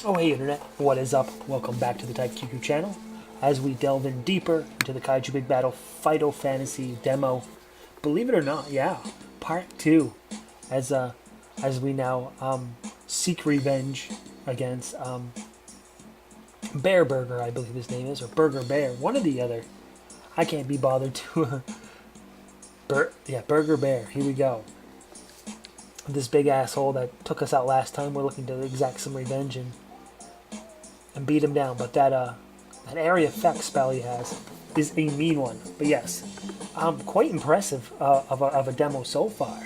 Oh hey internet, what is up? Welcome back to the Type channel as we delve in deeper into the Kaiju Big Battel Fighto Fantasy demo. Believe it or not, yeah, part 2 as we now seek revenge against Bear Burger, I believe his name is, or Burger Bear, one or the other. I can't be bothered to Burger Bear, here we go. This big asshole that took us out last time, we're looking to exact some revenge and beat him down. But that area effect spell he has is a mean one. But yes, quite impressive of a demo so far.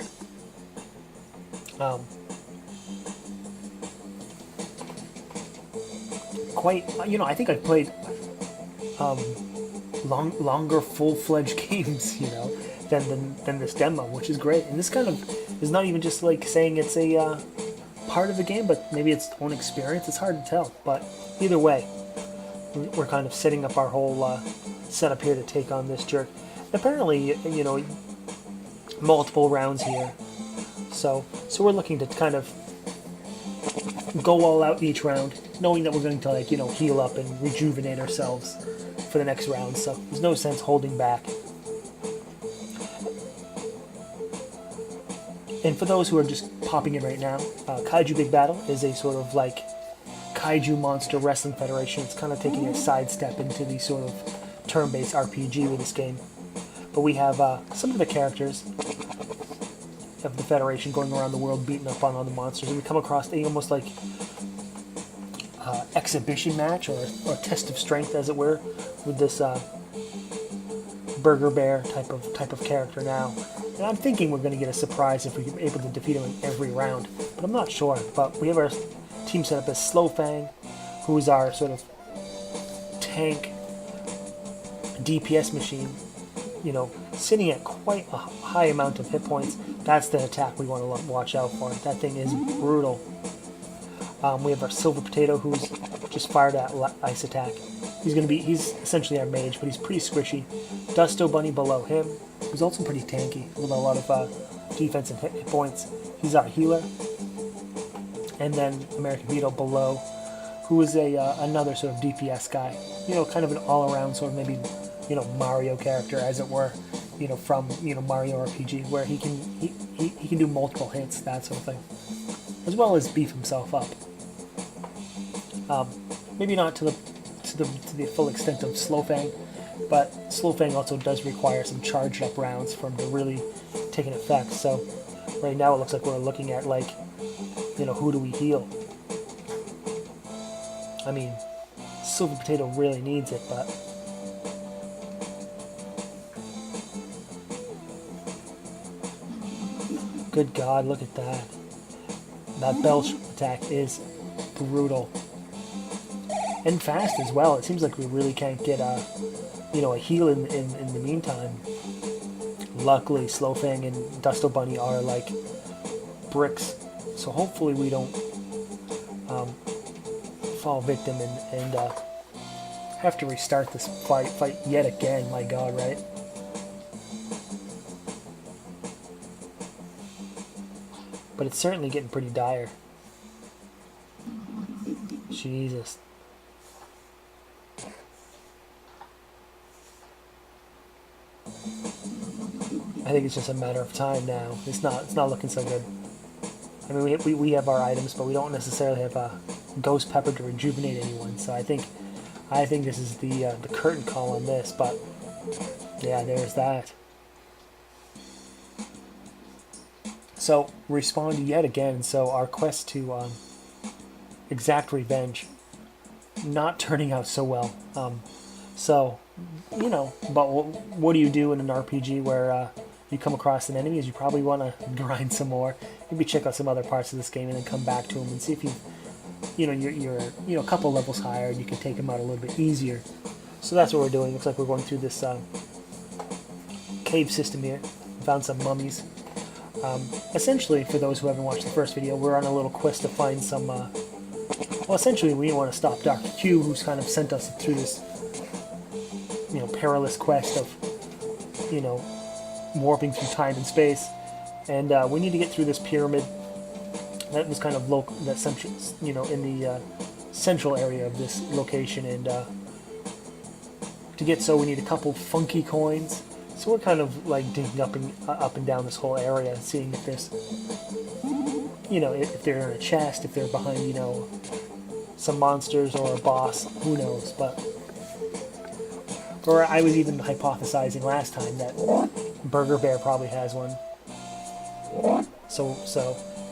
Quite, I think I've played longer full-fledged games, than this demo, which is great. And this kind of is not even just like saying it's a part of the game, but maybe its own experience. It's hard to tell, but either way, we're kind of setting up our whole setup here to take on this jerk. Apparently, multiple rounds here, so we're looking to kind of go all out each round, knowing that we're going to heal up and rejuvenate ourselves for the next round. So there's no sense holding back. And for those who are just popping in right now, Kaiju Big Battel is a sort of like Kaiju Monster Wrestling Federation. It's kind of taking a sidestep into the sort of turn-based RPG with this game. But we have some of the characters of the Federation going around the world beating up on all the monsters. And we come across a almost like exhibition match or test of strength, as it were, with this Burger Bear type of character now. And I'm thinking we're going to get a surprise if we're able to defeat him in every round, but I'm not sure. But we have our team set up as Slowfang, who is our sort of tank DPS machine, sitting at quite a high amount of hit points. That's the attack we want to watch out for. That thing is brutal. We have our Silver Potato, who's just fired at ice attack. He's essentially our mage, but he's pretty squishy. Dusto Bunny below him, who's also pretty tanky with a lot of defense and hit points. He's our healer. And then American Beetle below, who is another sort of DPS guy. Kind of an all-around sort of maybe, Mario character, as it were. From Mario RPG, where he can do multiple hits, that sort of thing, as well as beef himself up. Maybe not to the full extent of Slowfang, but Slowfang also does require some charged up rounds for him to really take an effect. So right now it looks like we're looking at who do we heal? I mean, Silver Potato really needs it, but good God, look at that. That Belch attack is brutal. And fast as well. It seems like we really can't get a heal in the meantime. Luckily, Slowfang and Dusto Bunny are like bricks, so hopefully we don't fall victim and have to restart this fight yet again. My God, right? But it's certainly getting pretty dire. Jesus. I think it's just a matter of time now. It's not looking so good. I mean, we have our items, but we don't necessarily have a Ghost Pepper to rejuvenate anyone. So I think this is the curtain call on this. But yeah, there's that. So respawned yet again. So our quest to exact revenge not turning out so well. But what do you do in an RPG where you come across an enemy? Is you probably want to grind some more, maybe check out some other parts of this game, and then come back to them and see if you're a couple levels higher and you can take them out a little bit easier. So that's what we're doing. Looks like we're going through this cave system here. Found some mummies. Essentially, for those who haven't watched the first video, we're on a little quest to find some. Essentially, we want to stop Dr. Q, who's kind of sent us through this perilous quest of warping through time and space, and we need to get through this pyramid that was kind of local, that in the central area of this location, and to get so we need a couple funky coins. So we're kind of like digging up and down this whole area, seeing if there's, if they're in a chest, if they're behind, some monsters or a boss, who knows. But or I was even hypothesizing last time that Burger Bear probably has one. So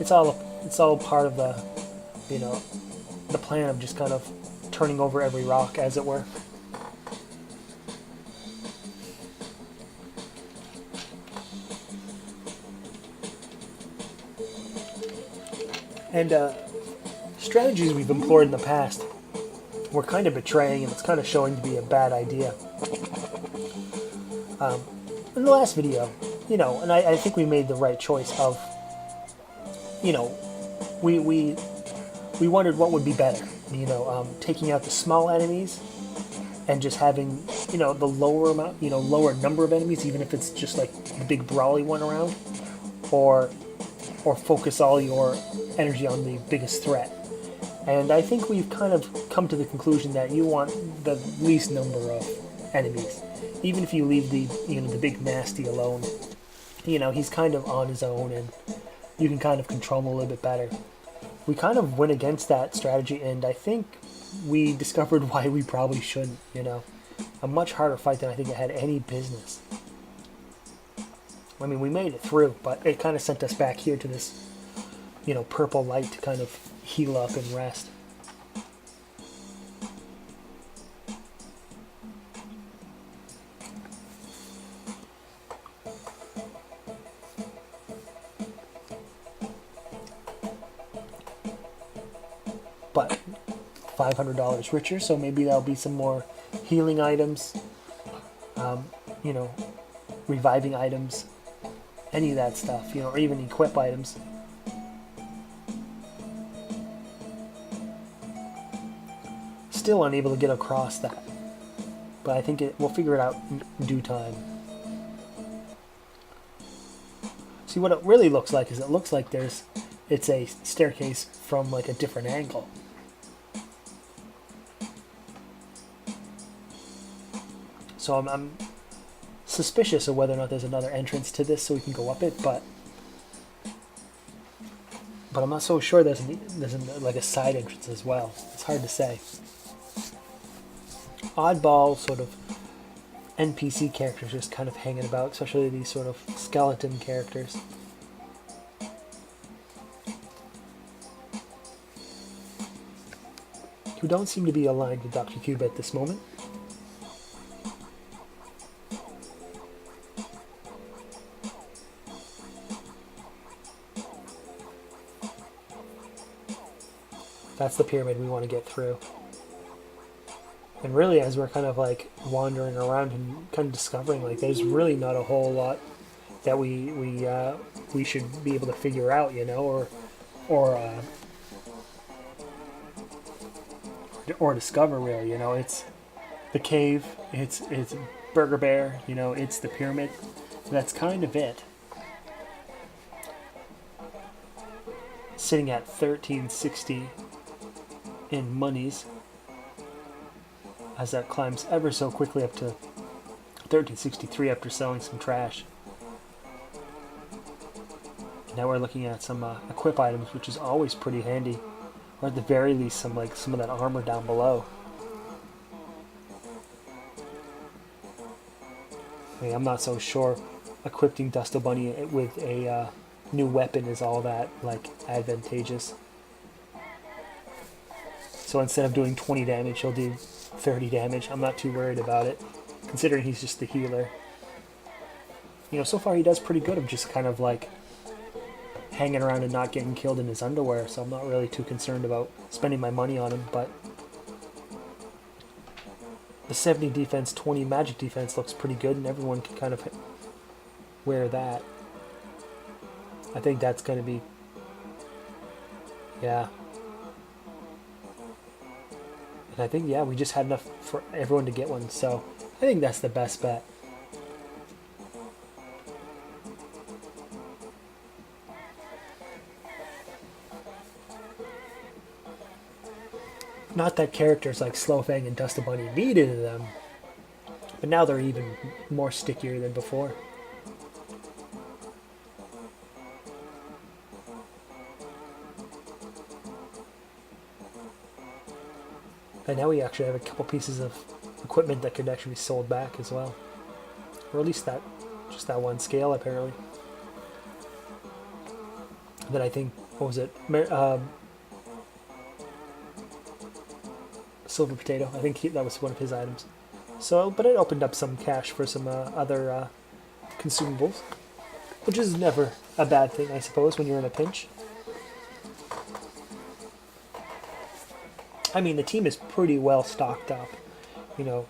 it's all part of the plan of just kind of turning over every rock, as it were. And strategies we've employed in the past, we're kind of betraying, and it's kind of showing to be a bad idea. In the last video, and I think we made the right choice of, we wondered what would be better, taking out the small enemies and just having, the lower number of enemies, even if it's just like the big brawly one around, or focus all your energy on the biggest threat. And I think we've kind of come to the conclusion that you want the least number of enemies. Even if you leave the big nasty alone, he's kind of on his own, and you can kind of control him a little bit better. We kind of went against that strategy, and I think we discovered why we probably shouldn't, A much harder fight than I think it had any business. I mean, we made it through, but it kind of sent us back here to this, purple light to kind of heal up and rest. But $500 richer, so maybe there'll be some more healing items, reviving items, any of that stuff, or even equip items. Still unable to get across that, but I think we'll figure it out in due time. See, what it really looks like is it looks like it's a staircase from like a different angle. So I'm suspicious of whether or not there's another entrance to this so we can go up it, but I'm not so sure there's like a side entrance as well. It's hard to say. Oddball sort of NPC characters just kind of hanging about, especially these sort of skeleton characters. Who don't seem to be aligned with Dr. Cube at this moment. That's the pyramid we want to get through. And really, as we're kind of like wandering around and kind of discovering, like there's really not a whole lot that we should be able to figure out, or discover really. It's the cave, it's Burger Bear, it's the pyramid. That's kind of it. Sitting at 1360 in monies, as that climbs ever so quickly up to 1363 after selling some trash. Now we're looking at some equip items, which is always pretty handy, or at the very least some of that armor down below. I mean, I'm not so sure equipping Dusto Bunny with a new weapon is all that advantageous. So instead of doing 20 damage, he'll do 30 damage. I'm not too worried about it, considering he's just the healer. So far he does pretty good of just kind of hanging around and not getting killed in his underwear, so I'm not really too concerned about spending my money on him, but the 70 defense, 20 magic defense looks pretty good, and everyone can kind of wear that. I think that's going to be... yeah. And I think, we just had enough for everyone to get one, so I think that's the best bet. Not that characters like Slowfang and Dust Bunny needed them, but now they're even more stickier than before. And now we actually have a couple pieces of equipment that could actually be sold back as well. Or at least that, just that one scale apparently. Then I think, what was it? Silver Potato. I think that was one of his items. So, but it opened up some cash for some other consumables, which is never a bad thing, I suppose, when you're in a pinch. I mean, the team is pretty well stocked up. You know,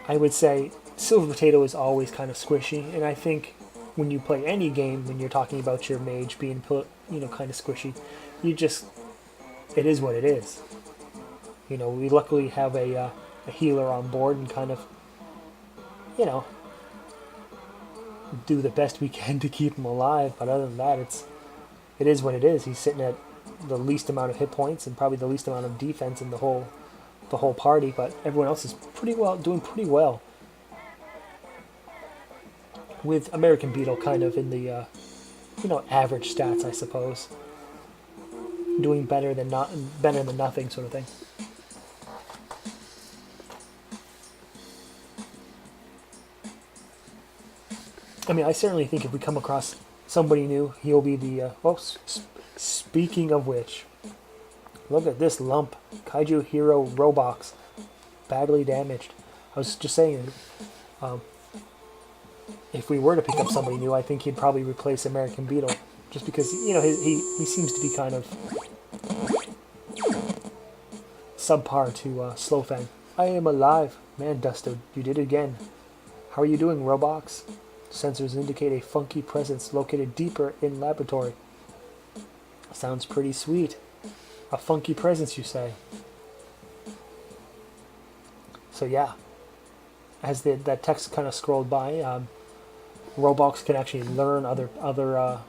I would say Silver Potato is always kind of squishy, and I think when you play any game, when you're talking about your mage being, kind of squishy, it is what it is. You know, we luckily have a healer on board and kind of, do the best we can to keep him alive. But other than that, it is what it is. He's sitting at the least amount of hit points and probably the least amount of defense in the whole party. But everyone else is doing pretty well. With American Beetle kind of in the average stats, I suppose. Doing better than nothing sort of thing. I mean, I certainly think if we come across somebody new, he'll be the... speaking of which, look at this lump. Kaiju Hero Robox. Badly damaged. I was just saying, if we were to pick up somebody new, I think he'd probably replace American Beetle. Just because, he seems to be kind of subpar to Slowfang. I am alive. Man, Dusto, you did it again. How are you doing, Robox? Sensors indicate a funky presence located deeper in laboratory. Sounds pretty sweet. A funky presence, you say? So yeah, as that text kind of scrolled by, Robox can actually learn other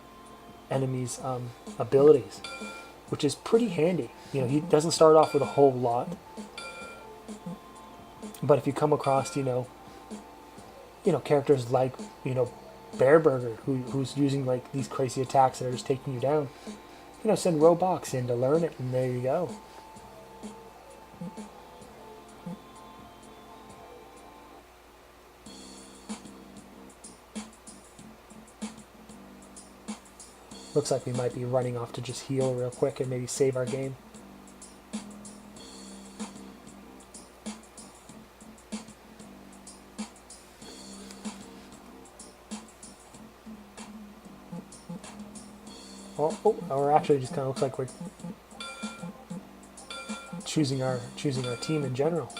enemies' abilities, which is pretty handy. He doesn't start off with a whole lot, but if you come across, characters like, Bear Burger, who's using like these crazy attacks that are just taking you down, send Robox in to learn it, and there you go. Looks like we might be running off to just heal real quick and maybe save our game. Or actually, just kind of looks like we're choosing our team in general.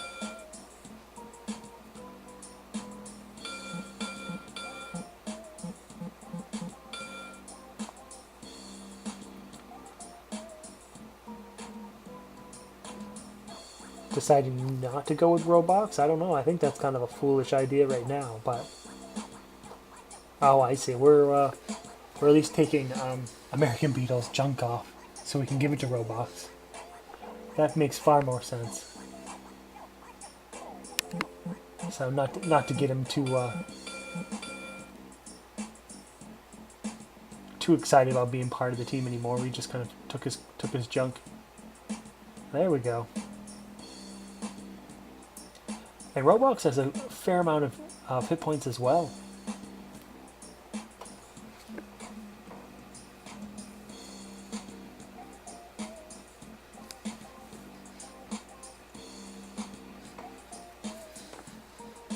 Deciding not to go with Roblox? I don't know. I think that's kind of a foolish idea right now, but... Oh, I see. We're at least taking American Beetle's junk off so we can give it to Roblox. That makes far more sense. So not to get him too excited about being part of the team anymore. We just kind of took his junk. There we go. And Roblox has a fair amount of hit points as well.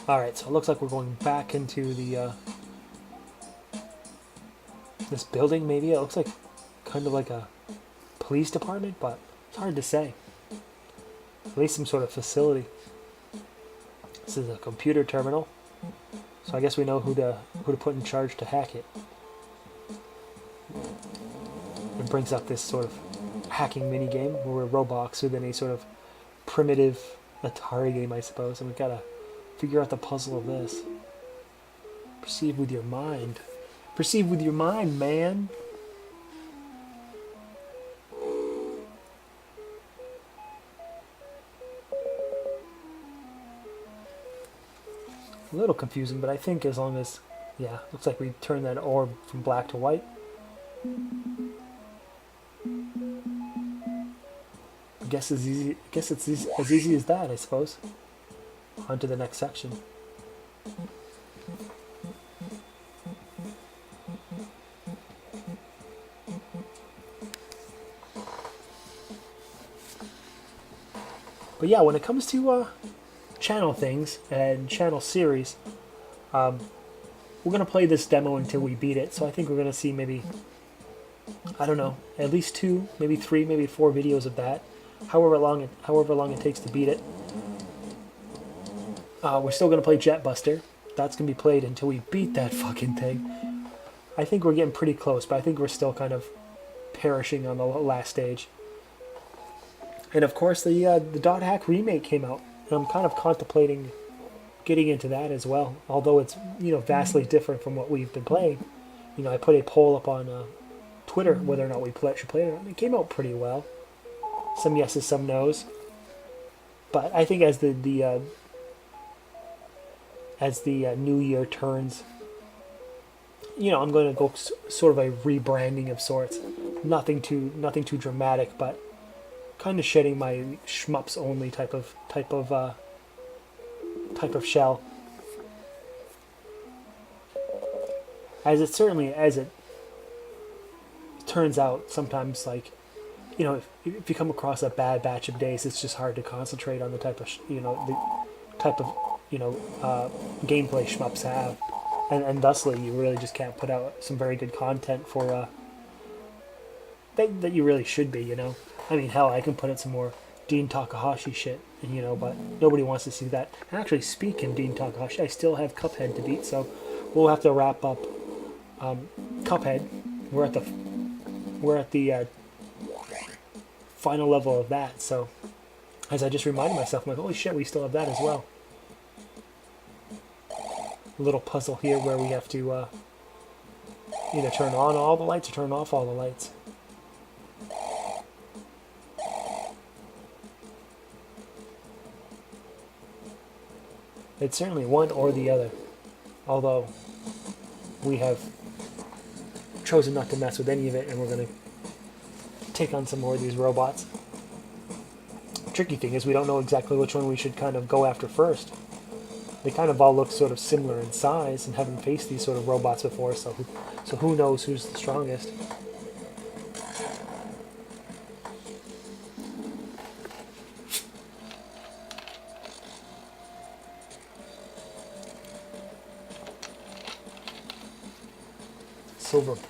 Alright, so it looks like we're going back into the this building maybe. It looks like kind of like a police department, but it's hard to say. At least some sort of facility. This is a computer terminal, so I guess we know who to put in charge to hack it. It brings up this sort of hacking minigame where we're Roblox within a sort of primitive Atari game, I suppose, and we've got to figure out the puzzle of this. Perceive with your mind. Perceive with your mind, man. A little confusing, but I think as long as, yeah, looks like we turn that orb from black to white. I guess it's easy. I guess it's as easy as that, I suppose. On to the next section. But yeah, when it comes to channel things and channel series, we're gonna play this demo until we beat it. So I think we're gonna see maybe, I don't know, at least 2, maybe 3, maybe 4 videos of that. However long it takes to beat it. We're still gonna play Jet Buster. That's gonna be played until we beat that fucking thing. I think we're getting pretty close, but I think we're still kind of perishing on the last stage. And of course, the Dot Hack remake came out, and I'm kind of contemplating getting into that as well. Although it's vastly different from what we've been playing. I put a poll up on Twitter whether or not we should play it, and it came out pretty well. Some yeses, some nos. But I think as the new year turns, I'm going to go sort of a rebranding of sorts. Nothing too dramatic, but kind of shedding my shmups only type of shell. As it turns out, sometimes if you come across a bad batch of days, it's just hard to concentrate on the type of gameplay shmups have, and thusly you really just can't put out some very good content for that you really should be. I mean, hell, I can put out some more Dean Takahashi shit, but nobody wants to see that. And actually, speaking of Dean Takahashi, I still have Cuphead to beat, so we'll have to wrap up Cuphead. We're at the final level of that, so as I just reminded myself, I'm like, holy shit, we still have that as well. A little puzzle here where we have to either turn on all the lights or turn off all the lights. It's certainly one or the other, although we have chosen not to mess with any of it, and we're going to take on some more of these robots. The tricky thing is we don't know exactly which one we should kind of go after first. They kind of all look sort of similar in size and haven't faced these sort of robots before, so who knows who's the strongest.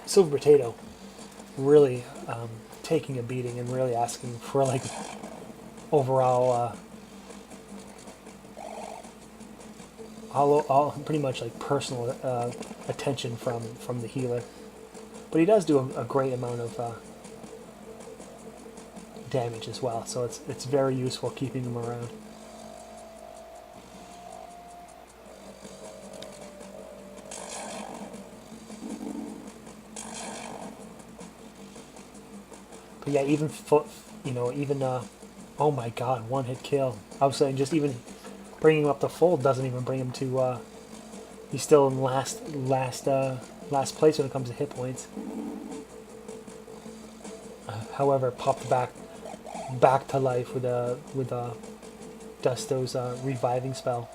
Silver Potato really taking a beating and really asking for overall all pretty much personal attention from the healer, but he does do a great amount of damage as well, so it's very useful keeping him around. But yeah, oh my god, one hit kill. I was saying just even bringing him up to full doesn't even bring him to. He's still in last place when it comes to hit points. However, popped back to life with Dusto's reviving spell.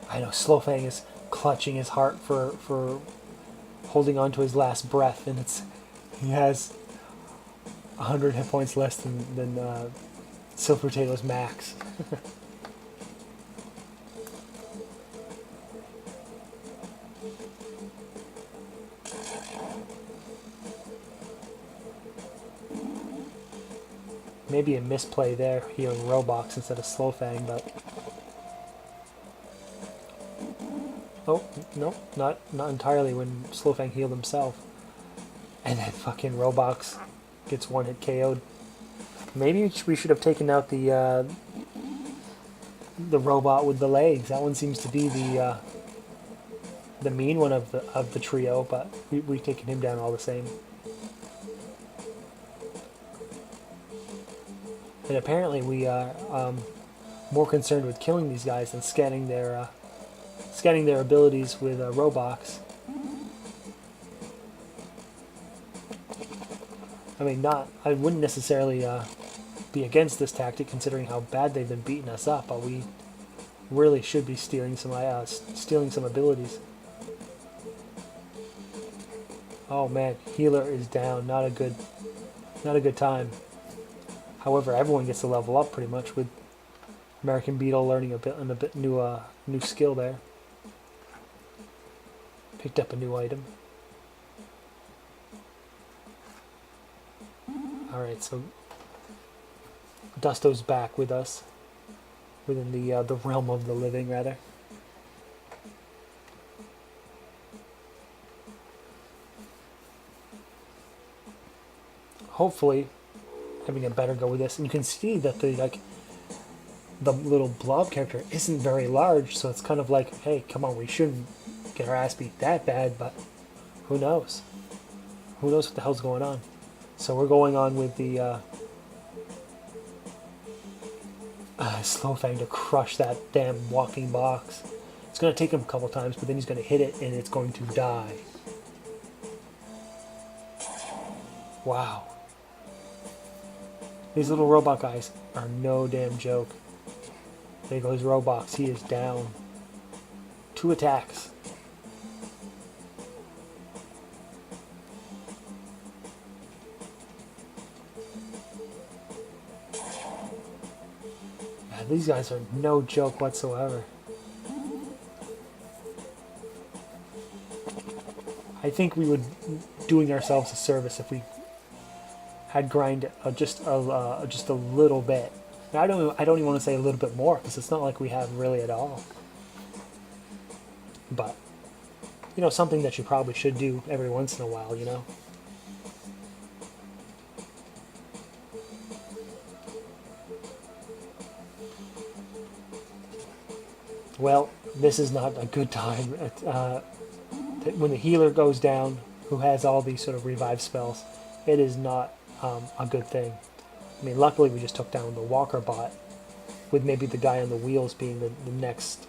I know Slowfang is clutching his heart for holding on to his last breath, and he has 100 hit points less than Silver Potato's max. Maybe a misplay there, healing Roblox instead of Slowfang, but oh no, not entirely when Slowfang healed himself, and then fucking Roblox gets one hit KO'd. Maybe we should have taken out the robot with the legs. That one seems to be the mean one of the trio, but we've taken him down all the same. And apparently we are more concerned with killing these guys than scanning their abilities with Roblox. I mean, I wouldn't necessarily be against this tactic considering how bad they've been beating us up, but we really should be stealing some abilities. Oh man, healer is down. Not a good time. However, everyone gets to level up pretty much with American Beetle learning a bit new skill there. Picked up a new item. All right, so Dusto's back with us, within the realm of the living, rather. Hopefully, having a better go with this, and you can see that the little blob character isn't very large, so it's kind of like, hey, come on, we shouldn't get our ass beat that bad, but who knows? Who knows what the hell's going on? So we're going on with the Slow Fang to crush that damn walking box. It's going to take him a couple times, but then he's going to hit it and it's going to die. Wow. These little robot guys are no damn joke. There goes Roblox. He is down. 2 attacks. Man, these guys are no joke whatsoever. I think we would doing ourselves a service if we had grind just a little bit. Now, I don't even want to say a little bit more because it's not like we have really at all. But you know, something that you probably should do every once in a while, you know. Well, this is not a good time. When the healer goes down, who has all these sort of revive spells, it is not a good thing. I mean, luckily we just took down the walker bot, with maybe the guy on the wheels being the next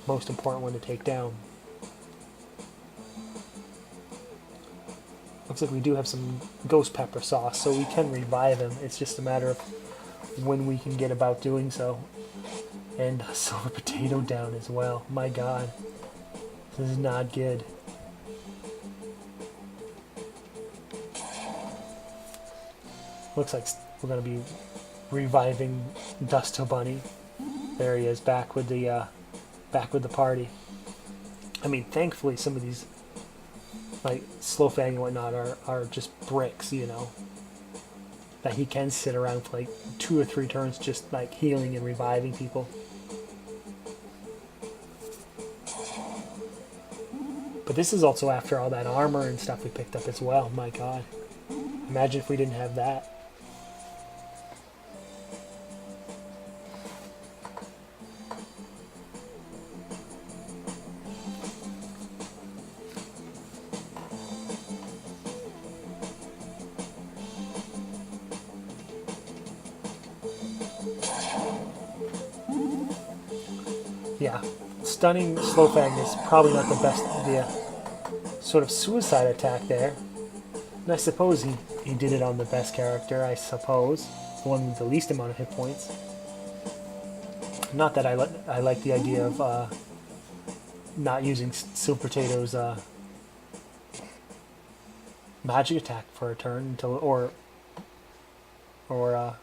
most important one to take down. Looks like we do have some ghost pepper sauce, so we can revive him. It's just a matter of when we can get about doing so. And silver potato down as well. My god. This is not good. Looks like we're going to be reviving Dusto Bunny. There he is, back with the party. I mean, thankfully some of these, like Slow Fang and whatnot, are just bricks, you know. That he can sit around for like 2 or 3 turns just like healing and reviving people. But this is also after all that armor and stuff we picked up as well. My god. Imagine if we didn't have that. Yeah, stunning Slow Fang is probably not the best idea. Sort of suicide attack there. And I suppose he did it on the best character, I suppose. The one with the least amount of hit points. Not that I like the idea of not using Silver Potato's magic attack for a turn until or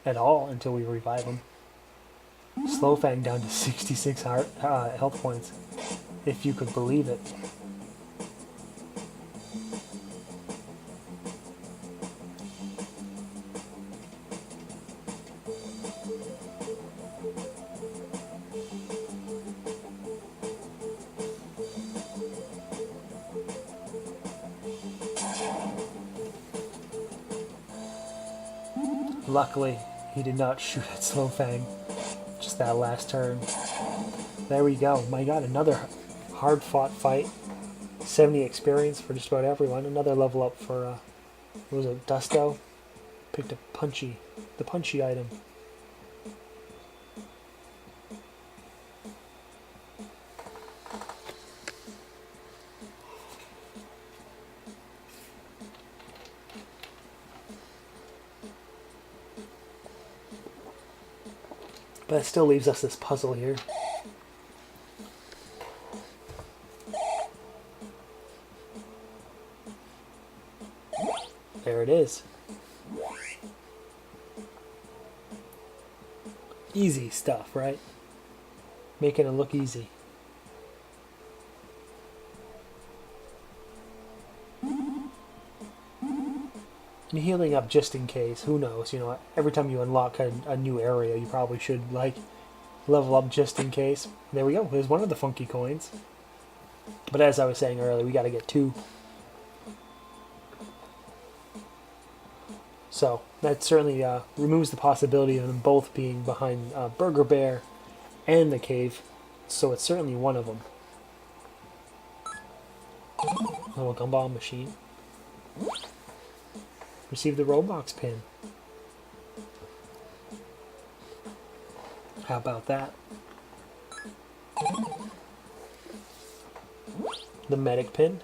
at all until we revive him. Slow Fang down to 66 health points, if you could believe it. Luckily, he did not shoot at Slow Fang. Just that last turn. There we go. My god, another hard-fought fight. 70 experience for just about everyone. Another level up for, what was it, Dusto? Picked up the punchy item. But it still leaves us this puzzle here. There it is. Easy stuff, right? Making it look easy. And healing up just in case. Who knows? You know, every time you unlock a new area, you probably should, like, level up just in case. There we go. There's one of the funky coins. But as I was saying earlier, we got to get 2. So that certainly removes the possibility of them both being behind Burger Bear and the cave. So it's certainly one of them. Little gumball machine. Receive the Roblox pin. How about that? The medic pin.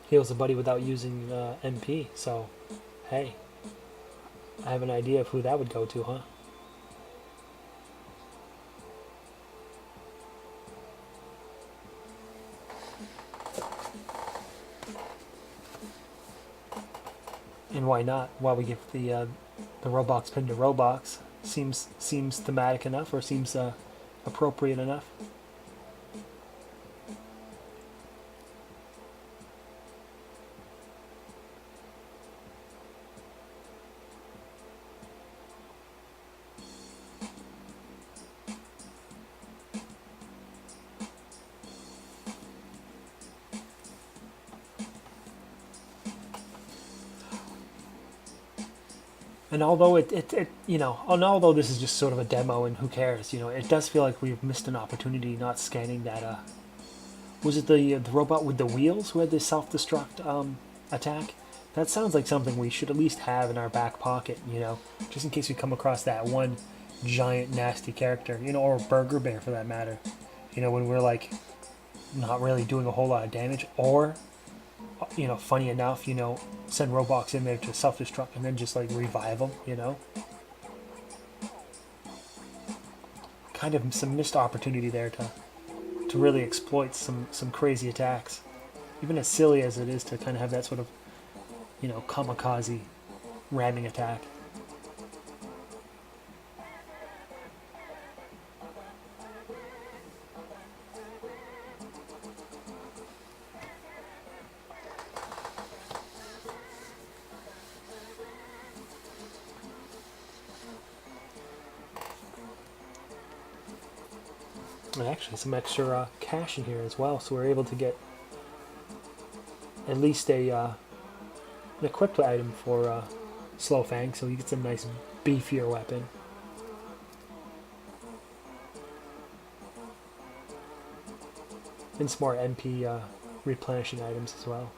Heals a buddy without using MP, so hey, I have an idea of who that would go to, huh? And why not? Why we give the Roblox pin to Roblox? Seems thematic enough, or seems appropriate enough. And although it you know, and although this is just sort of a demo and who cares, you know, it does feel like we've missed an opportunity not scanning that. Was it the robot with the wheels who had the self-destruct attack? That sounds like something we should at least have in our back pocket, you know, just in case we come across that one giant nasty character, you know, or Burger Bear for that matter. You know, when we're like not really doing a whole lot of damage, or you know, funny enough, you know, send Roblox in there to self-destruct and then just like revive them, you know. Kind of some missed opportunity there to really exploit some crazy attacks. Even as silly as it is to kind of have that sort of, you know, kamikaze ramming attack. And actually some extra cash in here as well, so we're able to get at least a an equipped item for Slow Fang, so he gets a nice beefier weapon. And some more MP replenishing items as well.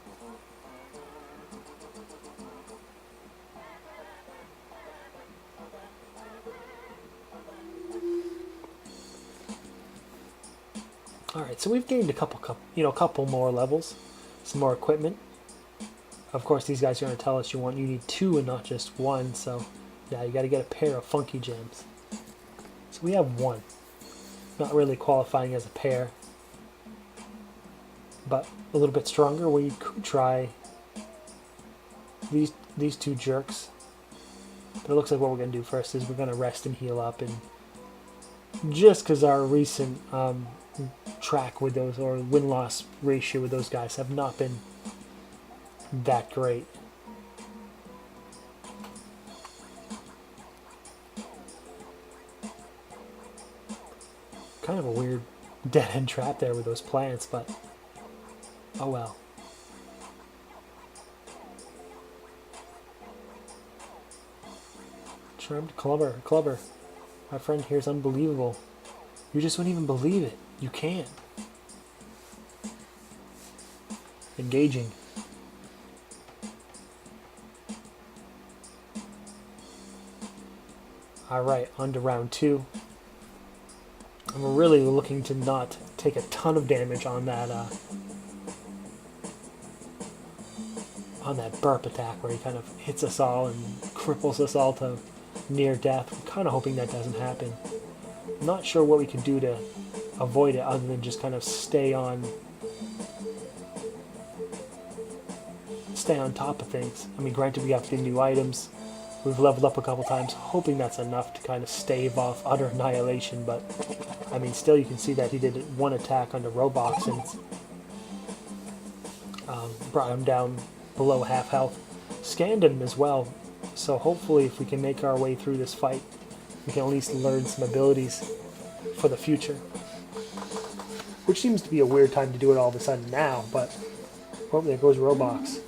Alright, so we've gained a couple more levels, some more equipment. Of course, these guys are going to tell us you need 2 and not just 1, so yeah, you got to get a pair of funky gems. So we have 1, not really qualifying as a pair, but a little bit stronger. We could try these 2 jerks, but it looks like what we're going to do first is we're going to rest and heal up, and just because our recent track with those, or win-loss ratio with those guys, have not been that great. Kind of a weird dead-end trap there with those plants, but oh well. Charmed Clubber. My friend here is unbelievable. You just wouldn't even believe it. You can't. Engaging. Alright, on to round 2. I'm really looking to not take a ton of damage on that burp attack where he kind of hits us all and cripples us all to near death. I'm kind of hoping that doesn't happen. I'm not sure what we can do to avoid it other than just kind of stay on top of things. I mean, granted, we have the new items. We've leveled up a couple times, hoping that's enough to kind of stave off utter annihilation, but I mean, still you can see that he did one attack on the Roblox and brought him down below half health. Scanned him as well, so hopefully if we can make our way through this fight, we can at least learn some abilities for the future. Which seems to be a weird time to do it all of a sudden now, but oh, there goes Roblox.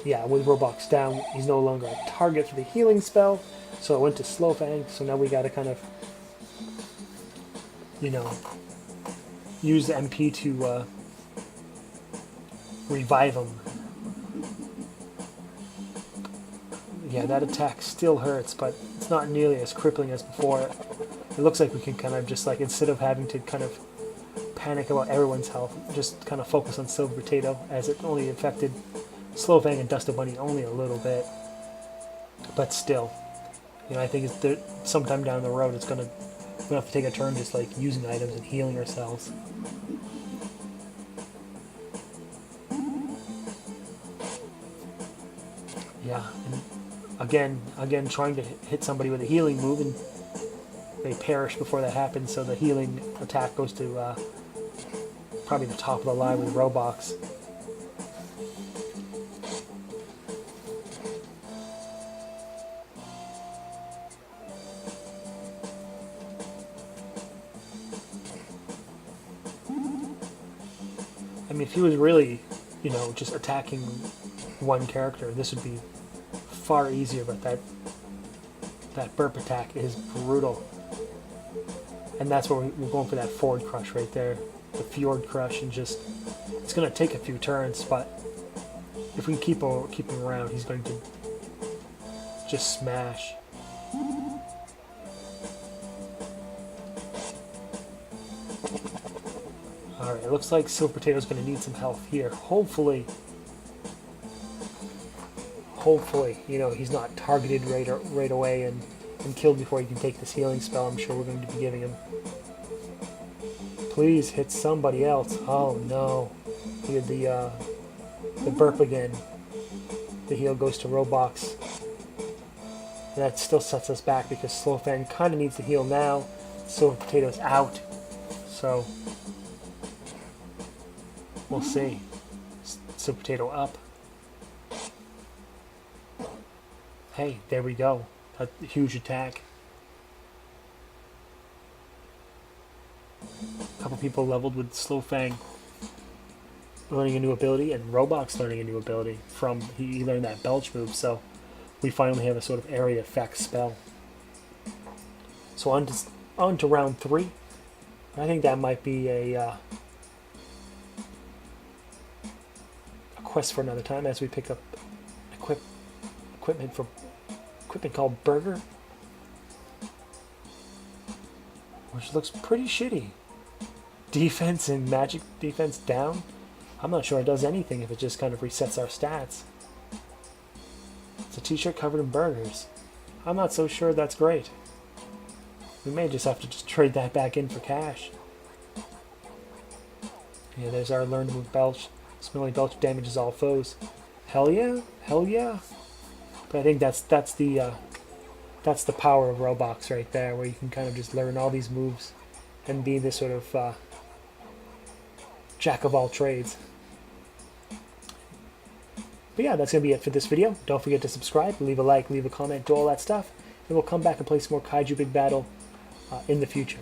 Yeah, with Roblox down, he's no longer a target for the healing spell, so it went to Slowfang, so now we gotta kind of, you know, use the MP to revive him. Yeah, that attack still hurts, but it's not nearly as crippling as before. It looks like we can kind of just like, instead of having to kind of panic about everyone's health, just kind of focus on Silver Potato, as it only affected Slowfang and Dusty Bunny only a little bit. But still, you know, I think it's sometime down the road we're gonna have to take a turn just like using items and healing ourselves. Yeah, and again trying to hit somebody with a healing move, and they perish before that happens, so the healing attack goes to probably the top of the line with Roblox. I mean, if he was really, you know, just attacking one character, this would be far easier, but that burp attack is brutal. And that's where we're going for that forward crush right there. The Fjord Crush, and just, it's going to take a few turns, but if we can keep him around, he's going to just smash. Alright, it looks like Silver Potato's going to need some health here. Hopefully, you know, he's not targeted right away and killed before he can take this healing spell I'm sure we're going to be giving him. Please hit somebody else. Oh no. He did the burp again. The heal goes to Roblox. And that still sets us back because Slowfang kind of needs to heal now. Silver Potato's out. So we'll see. Silver Potato up. Hey, there we go. A huge attack. A couple people leveled with Slowfang learning a new ability, and Roblox learning a new ability from he learned that belch move, so we finally have a sort of area effect spell. So on to round 3. I think that might be a quest for another time as we pick up equipment called Burger, which looks pretty shitty. Defense and magic defense down. I'm not sure it does anything if it just kind of resets our stats. It's a t-shirt covered in burgers. I'm not so sure that's great. We may just have to just trade that back in for cash. Yeah, there's our learn to move belch. Smelly belch damages all foes. Hell yeah, hell yeah. But I think that's the power of Roblox right there, where you can kind of just learn all these moves and be this sort of jack of all trades. But yeah, that's going to be it for this video. Don't forget to subscribe, leave a like, leave a comment, do all that stuff, and we'll come back and play some more Kaiju Big Battel in the future.